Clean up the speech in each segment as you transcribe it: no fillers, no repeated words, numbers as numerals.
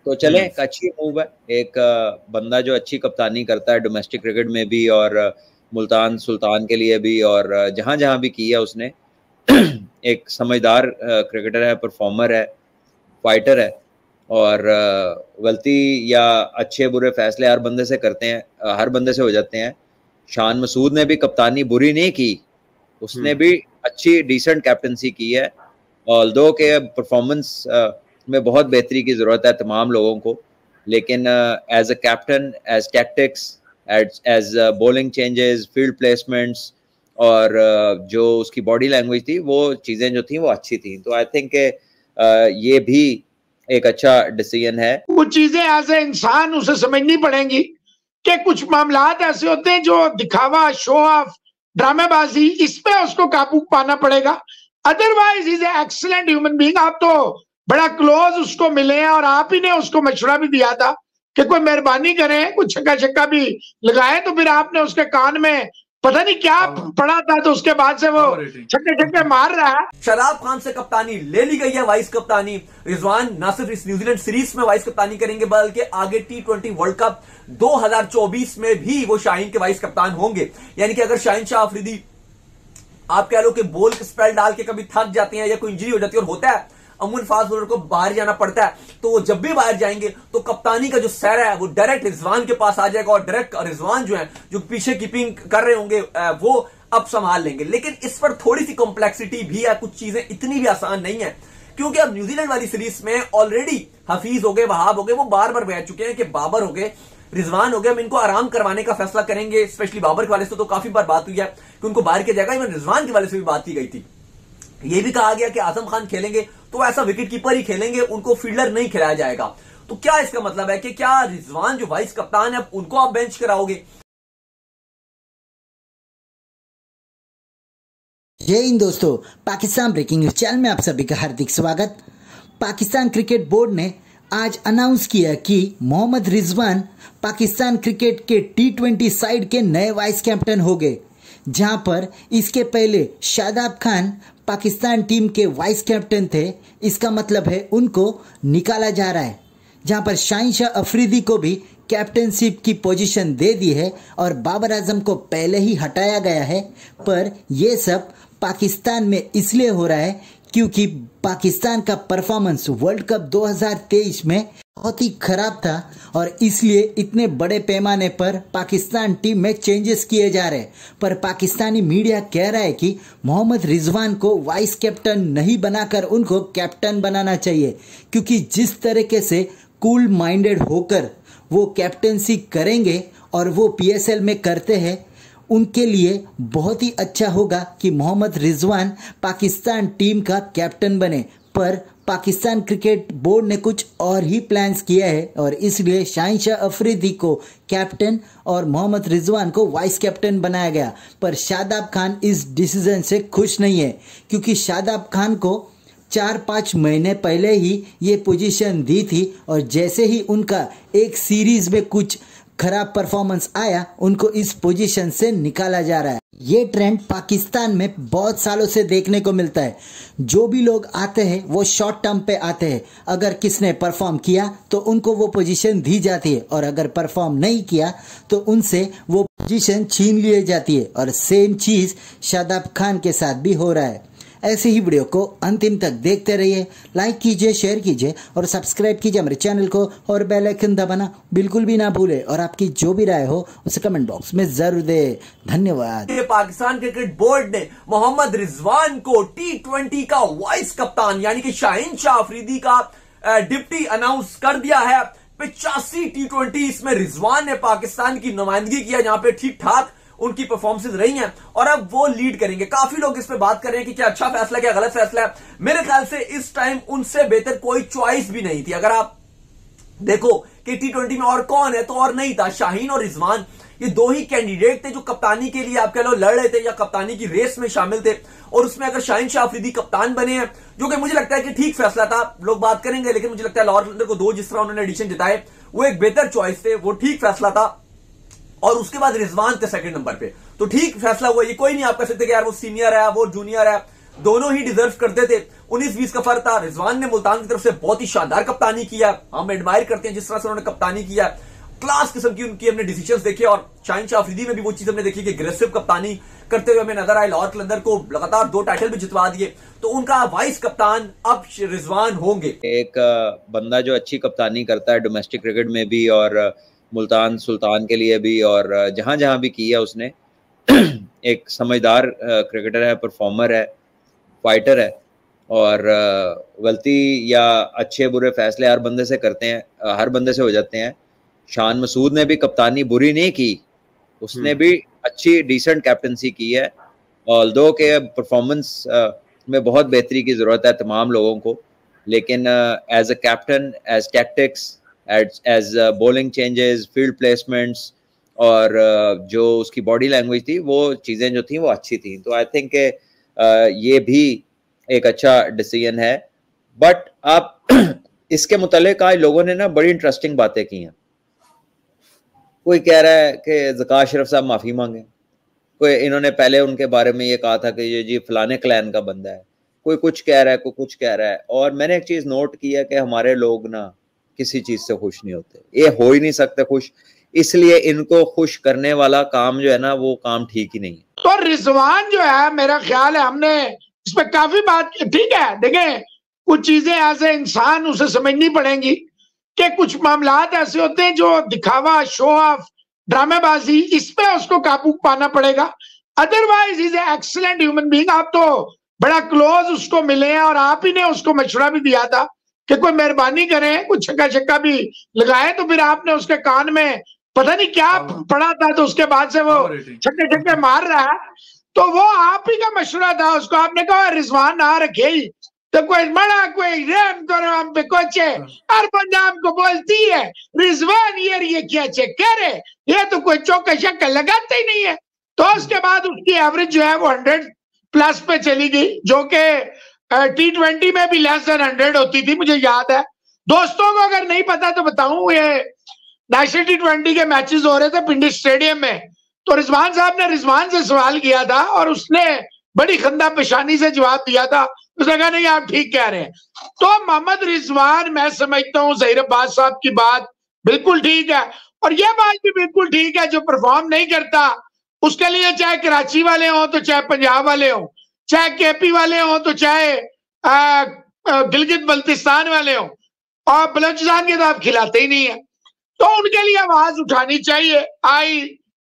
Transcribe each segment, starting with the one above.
तो चले, एक अच्छी मूव है। एक बंदा जो अच्छी कप्तानी करता है डोमेस्टिक क्रिकेट में भी और मुल्तान सुल्तान के लिए भी, और जहां जहां भी की है उसने एक समझदार क्रिकेटर है, परफॉर्मर है, फाइटर है, और गलती या अच्छे बुरे फैसले हर बंदे से करते हैं, हर बंदे से हो जाते हैं। शान मसूद ने भी कप्तानी बुरी नहीं की, उसने भी अच्छी डिसेंट कैप्टनसी की है। ऑल्दो के परफॉर्मेंस में बहुत बेहतरी की जरूरत है तमाम लोगों को, लेकिन as a captain, as tactics, as bowling changes, field placements, और जो उसकी बॉडी लैंग्वेज थी, वो चीजें जो थी वो अच्छी थी। तो आई थिंक ये भी एक अच्छा डिसीजन है। कुछ चीजें एज ए इंसान उसे समझनी पड़ेंगी कि कुछ मामलात ऐसे होते हैं जो दिखावा, शो ऑफ, ड्रामेबाजी, इस पे उसको काबू पाना पड़ेगा। Otherwise is a excellent human being. आप तो बड़ा क्लोज उसको मिले हैं और आप ही ने उसको मशवरा भी दिया था कि कोई मेहरबानी करें, कुछ छक्का छक्का भी लगाए, तो फिर आपने उसके कान में पता नहीं क्या पड़ा था, तो उसके बाद से वो छक्के छक्के मार रहा है। शादाब खान से कप्तानी ले ली गई है, वाइस कप्तानी रिजवान न सिर्फ इस न्यूजीलैंड सीरीज में वाइस कप्तानी करेंगे, बल्कि आगे T20 वर्ल्ड कप 2024 में भी वो शाहीन के वाइस कप्तान होंगे। यानी कि अगर शाहीन शाह अफरीदी आप कह लो कि बॉल स्पेल डाल के कभी थक जाते हैं या कोई इंजरी हो जाती है, और होता है अमून फास्ट बॉलर को बाहर जाना पड़ता है, तो जब भी बाहर जाएंगे तो कप्तानी का जो सर है वो डायरेक्ट रिजवान के पास आ जाएगा, और डायरेक्ट रिजवान जो है जो पीछे कीपिंग कर रहे होंगे वो अब संभाल लेंगे। लेकिन इस पर थोड़ी सी कॉम्प्लेक्सिटी भी है, कुछ चीजें इतनी भी आसान नहीं है, क्योंकि अब न्यूजीलैंड वाली सीरीज में ऑलरेडी हफीज हो गए, वहाब हो गए, वो बार बार बह चुके हैं कि बाबर हो गए, रिजवान हो गया, हम इनको आराम करवाने का फैसला करेंगे। स्पेशली बाबर के वाले से तो काफी बार बात हुई है कि उनको बाहर किया जाएगा, इवन रिजवान के वाले से भी बात की गई थी। यह भी कहा गया कि आजम खान खेलेंगे तो ऐसा विकेट कीपर ही खेलेंगे, उनको फील्डर नहीं खिलाया जाएगा। तो क्या इसका मतलब है कि क्या रिजवान जो वाइस कप्तान है उनको आप बेंच कराओगे? जय हिंद दोस्तों, पाकिस्तान ब्रेकिंग न्यूज चैनल में आप सभी का हार्दिक स्वागत। पाकिस्तान क्रिकेट बोर्ड ने आज अनाउंस किया कि मोहम्मद रिजवान पाकिस्तान क्रिकेट के T20 साइड के नए वाइस कैप्टन हो गए, जहां पर इसके पहले शादाब खान पाकिस्तान टीम के वाइस कैप्टन थे। इसका मतलब है उनको निकाला जा रहा है, जहां पर शाहीन शाह अफरीदी को भी कैप्टनशिप की पोजीशन दे दी है और बाबर आजम को पहले ही हटाया गया है। पर यह सब पाकिस्तान में इसलिए हो रहा है क्योंकि पाकिस्तान का परफॉर्मेंस वर्ल्ड कप 2023 में बहुत ही खराब था, और इसलिए इतने बड़े पैमाने पर पाकिस्तान टीम में चेंजेस किए जा रहे हैं। पर पाकिस्तानी मीडिया कह रहा है कि मोहम्मद रिजवान को वाइस कैप्टन नहीं बनाकर उनको कैप्टन बनाना चाहिए, क्योंकि जिस तरीके से कूल माइंडेड होकर वो कैप्टनसी करेंगे और वो PSL में करते हैं, उनके लिए बहुत ही अच्छा होगा कि मोहम्मद रिजवान पाकिस्तान टीम का कैप्टन बने। पर पाकिस्तान क्रिकेट बोर्ड ने कुछ और ही प्लान्स किया है, और इसलिए शाहीन शाह अफरीदी को कैप्टन और मोहम्मद रिजवान को वाइस कैप्टन बनाया गया। पर शादाब खान इस डिसीजन से खुश नहीं है, क्योंकि शादाब खान को 4-5 महीने पहले ही ये पोजीशन दी थी, और जैसे ही उनका एक सीरीज में कुछ खराब परफॉर्मेंस आया, उनको इस पोजीशन से निकाला जा रहा है। ये ट्रेंड पाकिस्तान में बहुत सालों से देखने को मिलता है। जो भी लोग आते हैं वो शॉर्ट टर्म पे आते हैं, अगर किसने परफॉर्म किया तो उनको वो पोजीशन दी जाती है, और अगर परफॉर्म नहीं किया तो उनसे वो पोजीशन छीन ली जाती है। और सेम चीज़ शादाब खान के साथ भी हो रहा है। ऐसे ही वीडियो को अंतिम तक देखते रहिए, लाइक कीजिए, शेयर कीजिए और सब्सक्राइब कीजिए हमारे चैनल को, और बेल आइकन दबाना बिल्कुल भी ना भूले, और आपकी जो भी राय हो उसे कमेंट बॉक्स में जरूर दे। धन्यवाद। पाकिस्तान क्रिकेट बोर्ड ने मोहम्मद रिजवान को T20 का वाइस कप्तान यानी कि शाहीन शाह अफरीदी का डिप्टी अनाउंस कर दिया है। 85 T20 इसमें रिजवान ने पाकिस्तान की नुमाइंदगी किया, जहां पे ठीक ठाक उनकी परफॉर्मेंसेस रही हैं, और अब वो लीड करेंगे। काफी लोग इस पे बात कर रहे हैं कि क्या अच्छा फैसला, क्या गलत फैसला है। मेरे ख्याल से इस टाइम उनसे बेहतर कोई चॉइस भी नहीं थी। अगर आप देखो कि T20 में और कौन है, तो और नहीं था, शाहीन और रिजवान, ये दो ही कैंडिडेट थे जो कप्तानी के लिए आप कह लो लड़ रहे थे या कप्तानी की रेस में शामिल थे। और उसमें अगर शाहीन शाह अफरीदी कप्तान बने हैं, जो कि मुझे लगता है कि ठीक फैसला था, लोग बात करेंगे, लेकिन मुझे लगता है लाहौर को 2 जिस तरह उन्होंने एडिशन जिताए वो एक बेहतर चॉइस थे, वो ठीक फैसला था। और उसके बाद रिजवान थे सेकंड नंबर पे, तो ठीक फैसला हुआ। ये कोई नहीं आप कह सकते कि यार वो सीनियर है, वो जूनियर है, दोनों ही डिजर्व करते थे। 19-20 का फर्क था। रिजवान ने मुल्तान की तरफ से बहुत ही शानदार कप्तानी किया, हम एडमायर करते हैं जिस तरह से उन्होंने कप्तानी किया, क्लास किस्म की उनकी हमने डिसीजंस देखे। और शाहीन शाह अफरीदी में भी वो चीज हमने देखी कि अग्रेसिव कप्तानी करते हुए हमें नजर आए। लाहौर कलंदर को लगातार 2 टाइटल भी जितवा दिए। तो उनका वाइस कप्तान अब रिजवान होंगे। एक बंदा जो अच्छी कप्तानी करता है डोमेस्टिक क्रिकेट में भी और मुल्तान सुल्तान के लिए भी, और जहां जहां भी किया उसने एक समझदार क्रिकेटर है, परफॉर्मर है, फाइटर है, और गलती या अच्छे बुरे फैसले हर बंदे से करते हैं, हर बंदे से हो जाते हैं। शान मसूद ने भी कप्तानी बुरी नहीं की, उसने भी अच्छी डिसेंट कैप्टनसी की है। ऑल्दो के परफॉर्मेंस में बहुत बेहतरी की ज़रूरत है तमाम लोगों को, लेकिन as a captain, as tactics, as bowling changes, field placements और जो उसकी बॉडी लैंग्वेज थी, वो चीज़ें जो थी वो अच्छी थी। तो आई थिंक ये भी एक अच्छा डिसीजन है। बट आप इसके मुतालिक आज लोगों ने ना बड़ी इंटरेस्टिंग बातें की हैं। कोई कह रहा है कि ज़का अशरफ साहब माफ़ी मांगे, कोई इन्होंने पहले उनके बारे में ये कहा था कि ये जी फलाने क्लैन का बंदा है, कोई कुछ कह रहा है, कोई कुछ कह रहा है। और मैंने एक चीज़ नोट की है कि हमारे लोग ना किसी चीज़ से खुश नहीं होते, ये हो ही नहीं सकते खुश, इसलिए इनको खुश करने वाला काम जो है ना वो काम ठीक ही नहीं है। तो रिजवान जो है, मेरा ख्याल है हमने इस पर काफी बात, ठीक है, देखें कुछ चीजें एज ए इंसान उसे समझनी पड़ेंगी कि कुछ मामलात ऐसे होते हैं जो दिखावा, शो ऑफ, ड्रामेबाजी, इस पे उसको काबू पाना पड़ेगा। Otherwise is a excellent human being. आप तो बड़ा क्लोज उसको मिले हैं और आप ही ने उसको मशवरा भी दिया था कि कोई मेहरबानी करें, कुछ छक्का छक्का भी लगाए। तो फिर आपने उसके कान में पता नहीं क्या पड़ा था, तो उसके बाद से वो छक्के छक्के मार रहा है। तो वो आप ही का मशवरा था उसको, आपने कहा रिजवान ना रखे ही तो कोई बड़ा कोई रेम करो हम पे कोचे, हर बंदा हमको बोलती है रिजवान ये क्या चेक करे, ये तो कोई चौका शक्का लगाते ही नहीं है। तो उसके बाद उसकी एवरेज जो है वो 100+ पे चली गई, जो कि T20 में भी लेस देन 100 होती थी, मुझे याद है। दोस्तों को अगर नहीं पता तो बताऊं, ये नेशनल T20 के मैचेस हो रहे थे पिंडी स्टेडियम में, तो रिजवान साहब ने रिजवान से सवाल किया था और उसने बड़ी खंदा पेशानी से जवाब दिया था। उसने कहा नहीं आप ठीक कह रहे हैं। तो मोहम्मद रिजवान, मैं समझता हूँ ज़हीर अब्बास साहब की बात बिल्कुल ठीक है, और यह बात भी बिल्कुल ठीक है, जो परफॉर्म नहीं करता उसके लिए चाहे कराची वाले हों तो चाहे पंजाब वाले हों, चाहे KP वाले हों तो चाहे गिलगित बल्तिस्तान वाले हों, और बलोचिस्तान के तो आप खिलाते ही नहीं है, तो उनके लिए आवाज उठानी चाहिए। I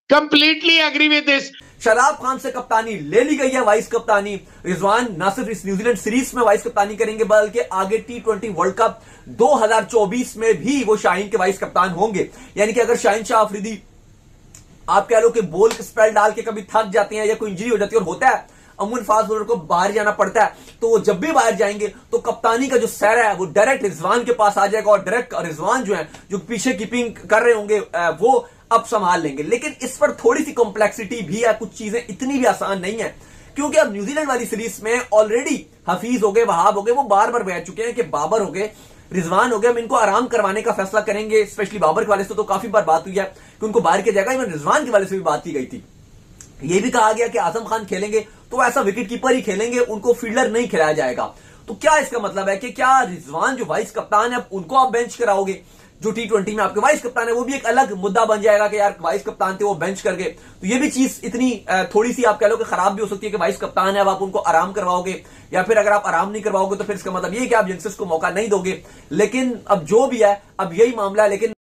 completely agree with this. Shadab Khan से कप्तानी ले ली गई है, वाइस कप्तानी रिजवान ना सिर्फ इस न्यूजीलैंड सीरीज में वाइस कप्तानी करेंगे बल्कि आगे T20 वर्ल्ड कप 2024 में भी वो शाहीन के वाइस कप्तान होंगे। यानी कि अगर शाहीन शाह अफरीदी आप कह लो कि बॉल स्पेल डाल के कभी थक जाते हैं या कोई इंजरी हो जाती है, और होता है अमून फास्ट बॉलर को बाहर जाना पड़ता है, तो जब भी बाहर जाएंगे तो कप्तानी का जो सर है वो डायरेक्ट रिजवान के पास आ जाएगा, और डायरेक्ट रिजवान जो है जो पीछे कीपिंग कर रहे होंगे वो अब संभाल लेंगे। लेकिन इस पर थोड़ी सी कॉम्प्लेक्सिटी भी है, कुछ चीजें इतनी भी आसान नहीं है, क्योंकि अब न्यूजीलैंड वाली सीरीज में ऑलरेडी हफीज हो गए, वहाब हो गए, वो बार बार बह चुके हैं कि बाबर हो गए, रिजवान हो गए, हम इनको आराम करवाने का फैसला करेंगे। स्पेशली बाबर के वाले से तो काफी बार बात हुई है कि उनको बाहर किया जाएगा, इवन रिजवान के वाले से भी बात की गई थी। ये भी कहा गया कि आजम खान खेलेंगे तो ऐसा विकेट कीपर ही खेलेंगे, उनको फील्डर नहीं खिलाया जाएगा। तो क्या इसका मतलब है कि क्या रिजवान जो वाइस कप्तान है उनको आप बेंच कराओगे, जो T20 में आपके वाइस कप्तान है वो भी एक अलग मुद्दा बन जाएगा कि यार वाइस कप्तान थे वो बेंच कर गए। तो ये भी चीज इतनी थोड़ी सी आप कह लो कि खराब भी हो सकती है कि वाइस कप्तान है, अब आप उनको आराम करवाओगे, या फिर अगर आप आराम नहीं करवाओगे तो फिर इसका मतलब ये कि आप यंगस्टर्स को मौका नहीं दोगे। लेकिन अब जो भी है, अब यही मामला है। लेकिन